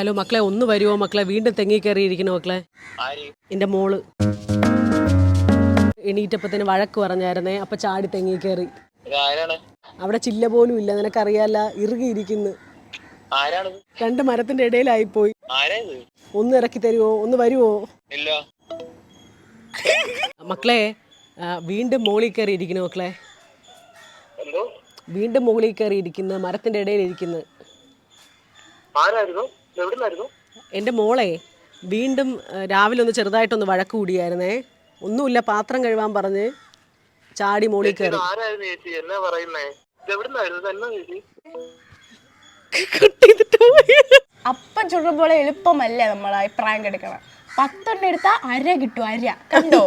Hello മക്കളെ, ഒന്ന് വരുമോ മക്കളെ? വീണ്ടും തെങ്ങി കയറിയിരിക്കുന്നു മക്കളെ. എൻ്റെ മോള് എണീറ്റപ്പത്തിന് വഴക്ക് പറഞ്ഞായിരുന്നേ, അപ്പൊ ചാടി തെങ്ങി കയറി. അവിടെ ചില്ല പോലും ഇല്ല, നിനക്കറിയാല, ഇറുകിയിരിക്കുന്നു. 2 മരത്തിന്റെ ഇടയിലായിപ്പോയി. ഒന്ന് ഇറക്കി തരുവോ? ഒന്ന് വരുവോ മക്കളെ? വീണ്ടും മോളിൽ കയറി ഇരിക്കുന്നു മക്കളെ. വീണ്ടും മുകളിൽ കയറി ഇരിക്കുന്നു, മരത്തിന്റെ ഇടയിൽ ഇരിക്കുന്നു. എൻ്റെ മോളെ വീണ്ടും രാവിലെ ഒന്ന് ചെറുതായിട്ടൊന്ന് വഴക്ക് കൂടിയായിരുന്നേ. ഒന്നുമില്ല, പാത്രം കഴുകാൻ പറഞ്ഞ് ചാടി മോളിൽ കയറി. അപ്പം ചുടുന്ന പോലെ എളുപ്പമല്ലേ നമ്മളെ പ്രാങ്ക് എടുക്കണം. 10 എടുത്താൽ 1/2 കിട്ടും. 1/2 കണ്ടോ?